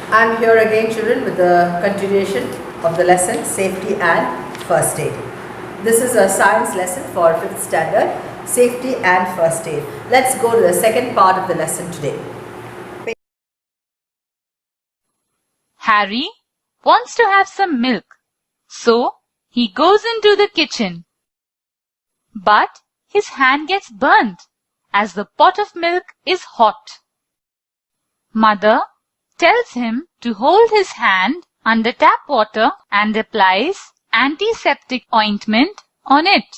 I'm here again, children, with the continuation of the lesson Safety and First Aid. This is a science lesson for 5th standard, Safety and First Aid. Let's go to the second part of the lesson today. Harry wants to have some milk, so he goes into the kitchen. But his hand gets burnt as the pot of milk is hot. Mother tells him to hold his hand under tap water and applies antiseptic ointment on it.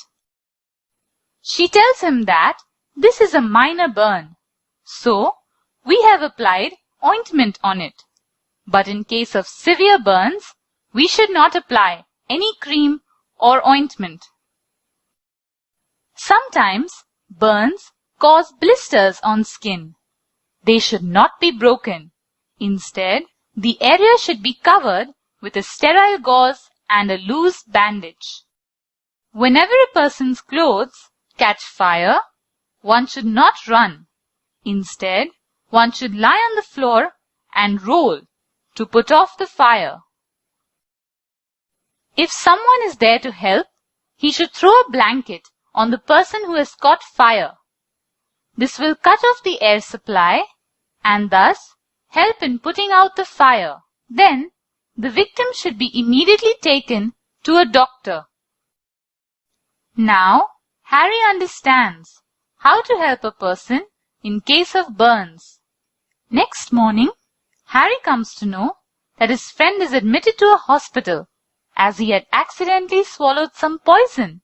She tells him that this is a minor burn, so we have applied ointment on it. But in case of severe burns, we should not apply any cream or ointment. Sometimes burns cause blisters on skin. They should not be broken. Instead, the area should be covered with a sterile gauze and a loose bandage. Whenever a person's clothes catch fire, one should not run. Instead, one should lie on the floor and roll to put off the fire. If someone is there to help, he should throw a blanket on the person who has caught fire. This will cut off the air supply and thus help in putting out the fire. Then, the victim should be immediately taken to a doctor. Now, Harry understands how to help a person in case of burns. Next morning, Harry comes to know that his friend is admitted to a hospital as he had accidentally swallowed some poison.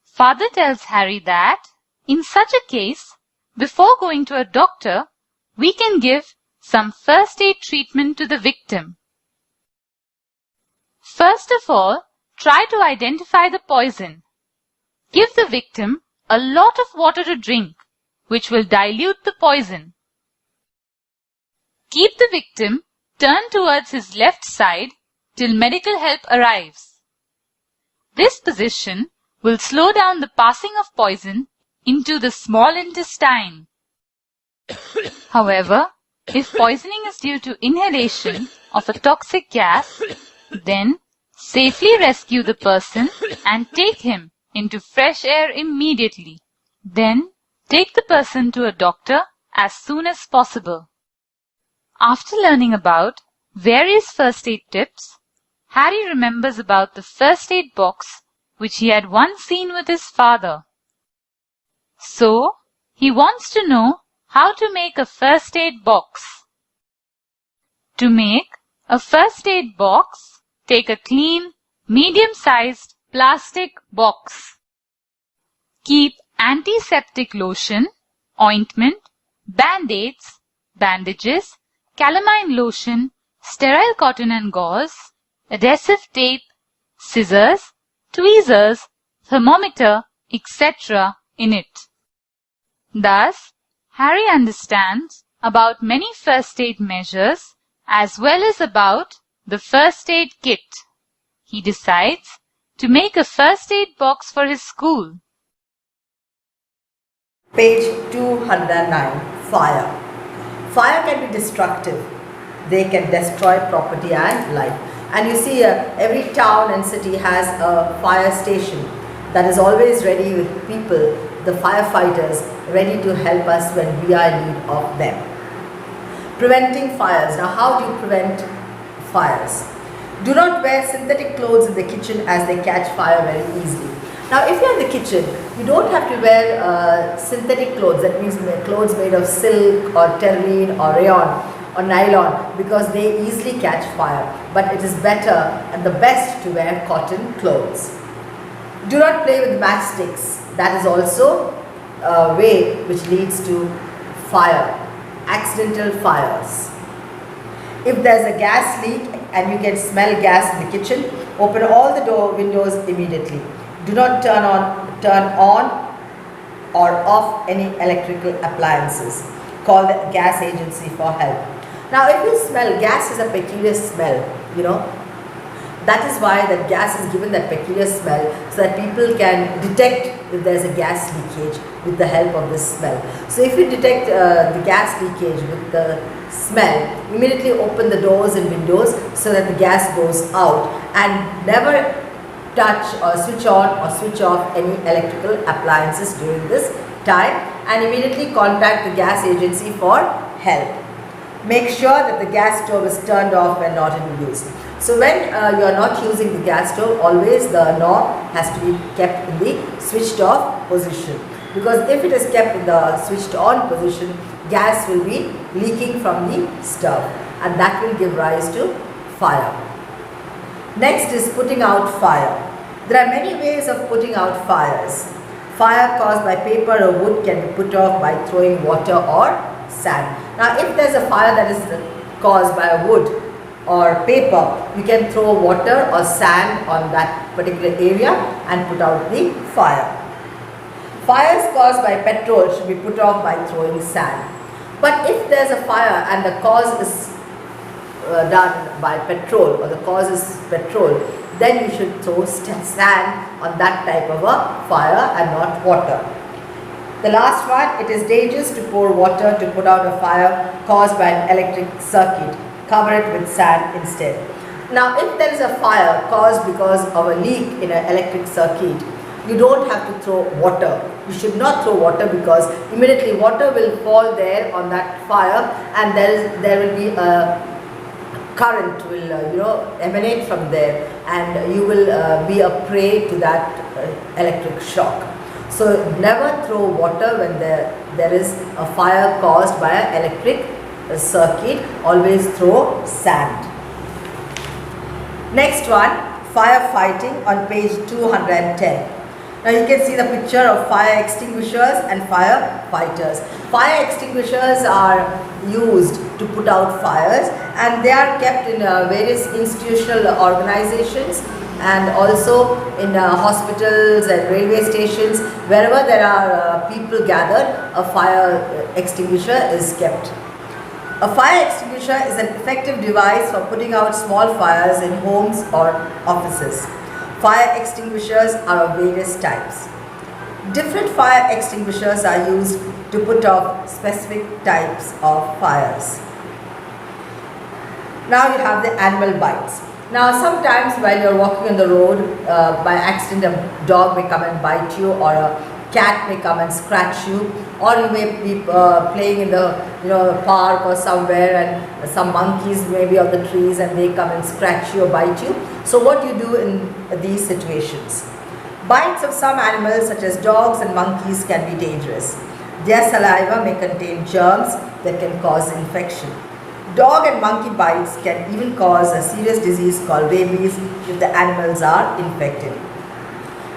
Father tells Harry that in such a case, before going to a doctor, we can give some first aid treatment to the victim. First of all, try to identify the poison. Give the victim a lot of water to drink, which will dilute the poison. Keep the victim turned towards his left side till medical help arrives. This position will slow down the passing of poison into the small intestine. However, if poisoning is due to inhalation of a toxic gas, then safely rescue the person and take him into fresh air immediately. Then take the person to a doctor as soon as possible. After learning about various first aid tips, Harry remembers about the first aid box which he had once seen with his father. So, he wants to know how to make a first aid box. To make a first aid box, take a clean, medium-sized plastic box. Keep antiseptic lotion, ointment, band-aids, bandages, calamine lotion, sterile cotton and gauze, adhesive tape, scissors, tweezers, thermometer, etc. in it. Thus, Harry understands about many first aid measures as well as about the first aid kit. He decides to make a first aid box for his school. Page 209. Fire. Fire can be destructive. They can destroy property and life. And you see, every town and city has a fire station that is always ready with people, the firefighters, ready to help us when we are in need of them. Preventing fires. Now, how do you prevent fires? Do not wear synthetic clothes in the kitchen as they catch fire very easily. Now, if you're in the kitchen, you don't have to wear synthetic clothes, that means clothes made of silk or terline or rayon or nylon, because they easily catch fire. But it is better and the best to wear cotton clothes. Do not play with matchsticks. That is also a way which leads to fire, accidental fires. If there's a gas leak and you can smell gas in the kitchen, open all the windows immediately. Do not turn on or off any electrical appliances. Call the gas agency for help. Now, if you smell, gas is a peculiar smell, That is why that gas is given that peculiar smell, so that people can detect if there is a gas leakage with the help of this smell. So if you detect the gas leakage with the smell, immediately open the doors and windows so that the gas goes out, and never touch or switch on or switch off any electrical appliances during this time, and immediately contact the gas agency for help. Make sure that the gas stove is turned off when not in use. So when you are not using the gas stove, always the knob has to be kept in the switched off position, because if it is kept in the switched on position, gas will be leaking from the stove, and that will give rise to fire. Next is putting out fire. There are many ways of putting out fires. Fire caused by paper or wood can be put off by throwing water or sand. Now if there is a fire that is caused by a wood or paper, you can throw water or sand on that particular area and put out the fire. Fires caused by petrol should be put off by throwing sand. But if there is a fire and the cause is done by petrol, or the cause is petrol, then you should throw sand on that type of a fire and not water. The last one, it is dangerous to pour water to put out a fire caused by an electric circuit. Cover it with sand instead. Now if there is a fire caused because of a leak in an electric circuit, you don't have to throw water. You should not throw water, because immediately water will fall there on that fire, and there will be a current will emanate from there, and you will be a prey to that electric shock. So never throw water when there is a fire caused by an electric circuit. Always throw sand. Next one, firefighting on page 210. Now you can see the picture of fire extinguishers and firefighters. Fire extinguishers are used to put out fires, and they are kept in various institutional organizations, and also in hospitals and railway stations. Wherever there are people gathered, a fire extinguisher is kept. A fire extinguisher is an effective device for putting out small fires in homes or offices. Fire extinguishers are of various types. Different fire extinguishers are used to put off specific types of fires. Now you have the animal bites. Now sometimes while you are walking on the road, by accident a dog may come and bite you, or a cat may come and scratch you, or you may be playing in the park or somewhere, and some monkeys may be on the trees and they come and scratch you or bite you. So what do you do in these situations? Bites of some animals such as dogs and monkeys can be dangerous. Their saliva may contain germs that can cause infection. Dog and monkey bites can even cause a serious disease called rabies if the animals are infected.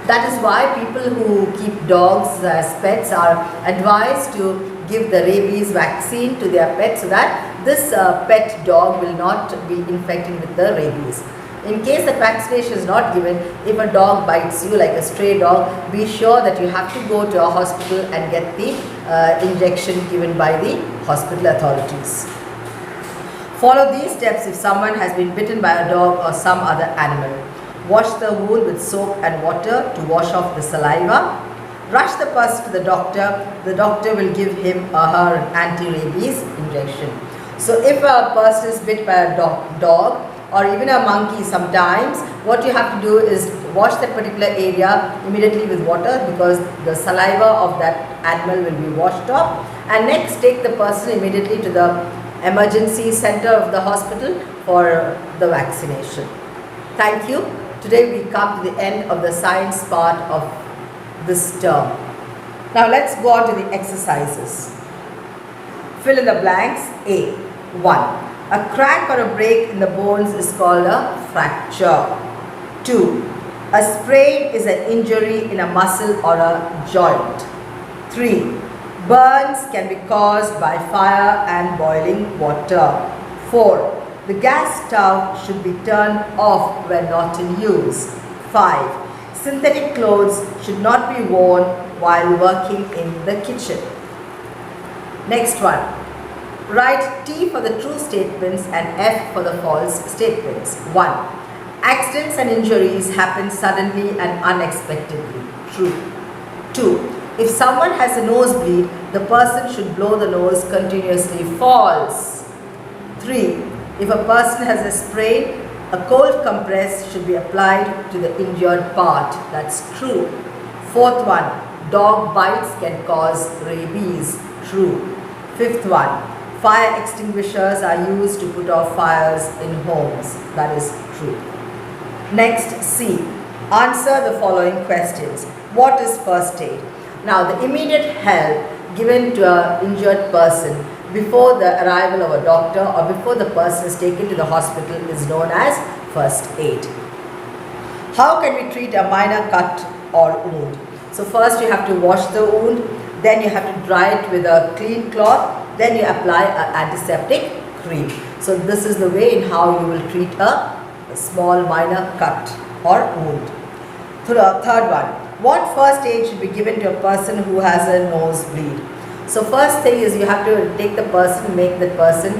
That is why people who keep dogs as pets are advised to give the rabies vaccine to their pet, so that this pet dog will not be infected with the rabies. In case the vaccination is not given, if a dog bites you like a stray dog, be sure that you have to go to a hospital and get the injection given by the hospital authorities. Follow these steps if someone has been bitten by a dog or some other animal. Wash the wound with soap and water to wash off the saliva. Rush the person to the doctor. The doctor will give him or her an anti-rabies injection. So if a person is bit by a dog or even a monkey, sometimes what you have to do is wash that particular area immediately with water, because the saliva of that animal will be washed off, and next take the person immediately to the emergency center of the hospital for the vaccination. Thank you. Today we come to the end of the science part of this term. Now let's go on to the exercises. Fill in the blanks. A. 1. A crack or a break in the bones is called a fracture. 2. A sprain is an injury in a muscle or a joint. 3. Burns can be caused by fire and boiling water. 4. The gas stove should be turned off when not in use. 5. Synthetic clothes should not be worn while working in the kitchen. Next one. Write T for the true statements and F for the false statements. 1. Accidents and injuries happen suddenly and unexpectedly. True. 2. If someone has a nosebleed, the person should blow the nose continuously. False. 3. If a person has a sprain, a cold compress should be applied to the injured part. That's true. 4th one, dog bites can cause rabies. True. 5th one, fire extinguishers are used to put out fires in homes. That is true. Next, C. Answer the following questions. What is first aid? Now, the immediate help given to an injured person before the arrival of a doctor or before the person is taken to the hospital is known as first aid. How can we treat a minor cut or wound? So first you have to wash the wound, then you have to dry it with a clean cloth, then you apply an antiseptic cream. So this is the way in how you will treat a small minor cut or wound. Third one. What first aid should be given to a person who has a nosebleed? So first thing is you have to take the person, make the person,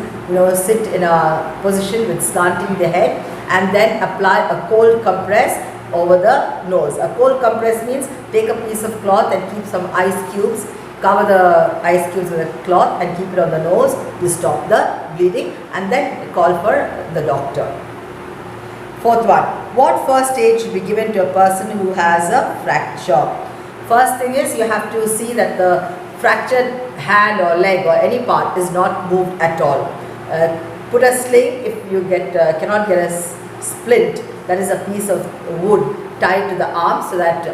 sit in a position with slanting the head and then apply a cold compress over the nose. A cold compress means take a piece of cloth and keep some ice cubes, cover the ice cubes with a cloth and keep it on the nose to stop the bleeding and then call for the doctor. Fourth one, what first aid should be given to a person who has a fracture? First thing is you have to see that the fractured hand or leg or any part is not moved at all. Put a sling if you cannot get a splint, that is a piece of wood tied to the arm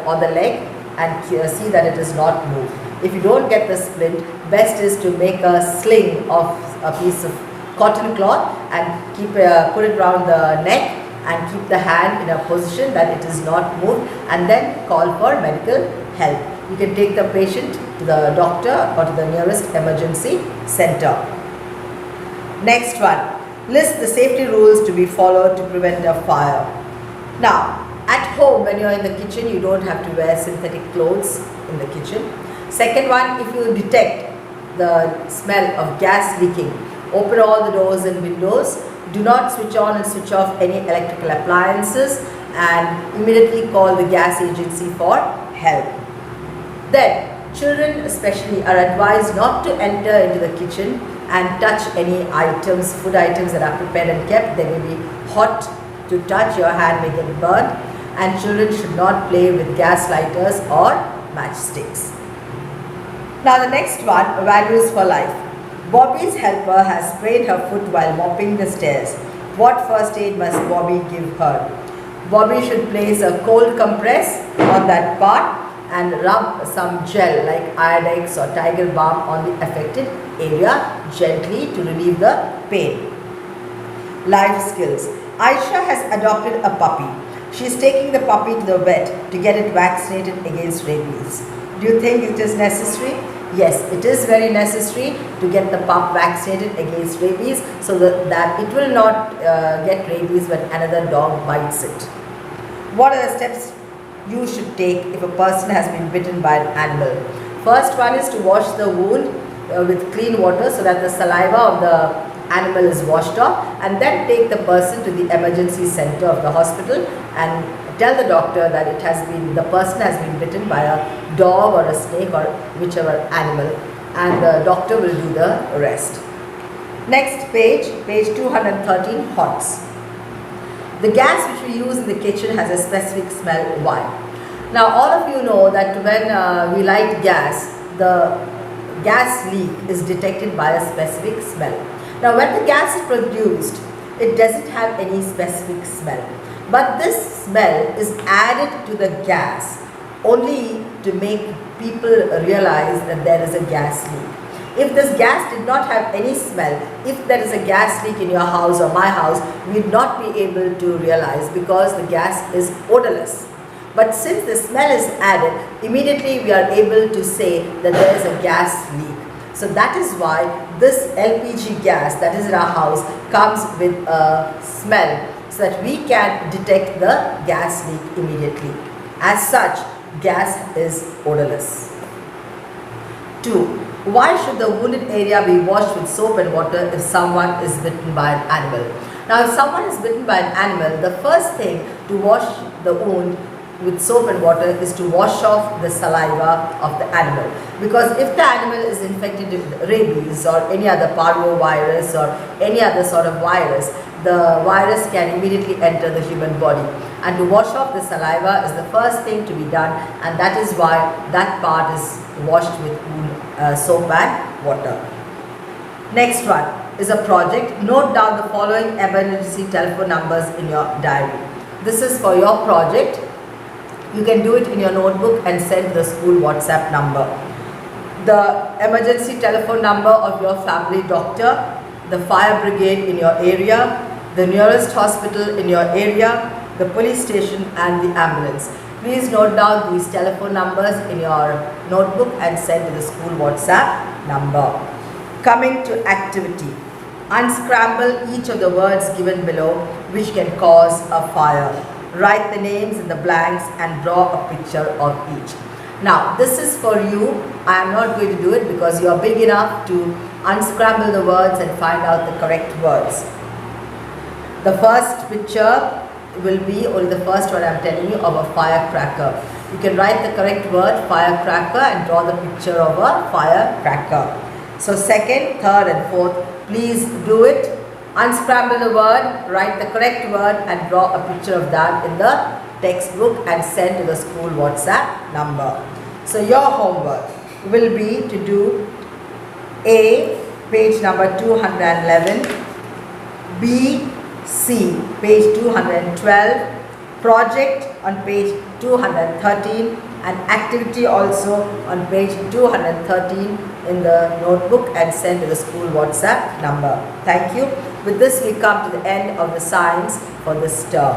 or the leg and see that it is not moved. If you don't get the splint, best is to make a sling of a piece of cotton cloth and put it around the neck and keep the hand in a position that it is not moved and then call for medical help. You can take the patient to the doctor or to the nearest emergency center. Next one, list the safety rules to be followed to prevent a fire. Now, at home when you are in the kitchen, you don't have to wear synthetic clothes in the kitchen. Second one, if you detect the smell of gas leaking, open all the doors and windows. Do not switch on and switch off any electrical appliances and immediately call the gas agency for help. Then, children especially are advised not to enter into the kitchen and touch any items, food items that are prepared and kept. They may be hot to touch, your hand may get burnt, and children should not play with gas lighters or matchsticks. Now the next one, values for life. Bobby's helper has sprained her foot while mopping the stairs. What first aid must Bobby give her? Bobby should place a cold compress on that part and rub some gel like Iodex or Tiger Balm on the affected area gently to relieve the pain. Life skills. Aisha has adopted a puppy. She is taking the puppy to the vet to get it vaccinated against rabies. Do you think it is necessary? Yes, it is very necessary to get the pup vaccinated against rabies so that it will not get rabies when another dog bites it. What are the steps you should take if a person has been bitten by an animal? First one is to wash the wound with clean water so that the saliva of the animal is washed off, and then take the person to the emergency center of the hospital and tell the doctor that the person has been bitten by a dog or a snake or whichever animal, and the doctor will do the rest. Next page 213, hots. The gas which we use in the kitchen has a specific smell. Why? Now all of you know that when we light gas, the gas leak is detected by a specific smell. Now when the gas is produced, it doesn't have any specific smell. But this smell is added to the gas only to make people realize that there is a gas leak. If this gas did not have any smell, if there is a gas leak in your house or my house, we would not be able to realize because the gas is odorless. But since the smell is added, immediately we are able to say that there is a gas leak. So that is why this LPG gas that is in our house comes with a smell so that we can detect the gas leak immediately. As such, gas is odorless. 2. Why should the wounded area be washed with soap and water if someone is bitten by an animal? Now, if someone is bitten by an animal, the first thing to wash the wound with soap and water is to wash off the saliva of the animal, because if the animal is infected with rabies or any other parvovirus or any other sort of virus, the virus can immediately enter the human body, and to wash off the saliva is the first thing to be done, and that is why that part is washed with soap and water. Next one is a project. Note down the following emergency telephone numbers in your diary. This is for your project. You can do it in your notebook and send the school WhatsApp number. The emergency telephone number of your family doctor, the fire brigade in your area, the nearest hospital in your area, the police station and the ambulance. Please note down these telephone numbers in your notebook and send to the school WhatsApp number. Coming to activity. Unscramble each of the words given below which can cause a fire. Write the names in the blanks and draw a picture of each. Now, this is for you. I am not going to do it because you are big enough to unscramble the words and find out the correct words. The first picture will be only the first one I am telling you of a firecracker. You can write the correct word firecracker and draw the picture of a firecracker. So second, third and fourth, please do it. Unscramble the word, write the correct word and draw a picture of that in the textbook and send to the school WhatsApp number. So your homework will be to do A, page number 211, B, C, page 212, project on page 213 and activity also on page 213 in the notebook and send to the school WhatsApp number. Thank you. With this we come to the end of the science for this term.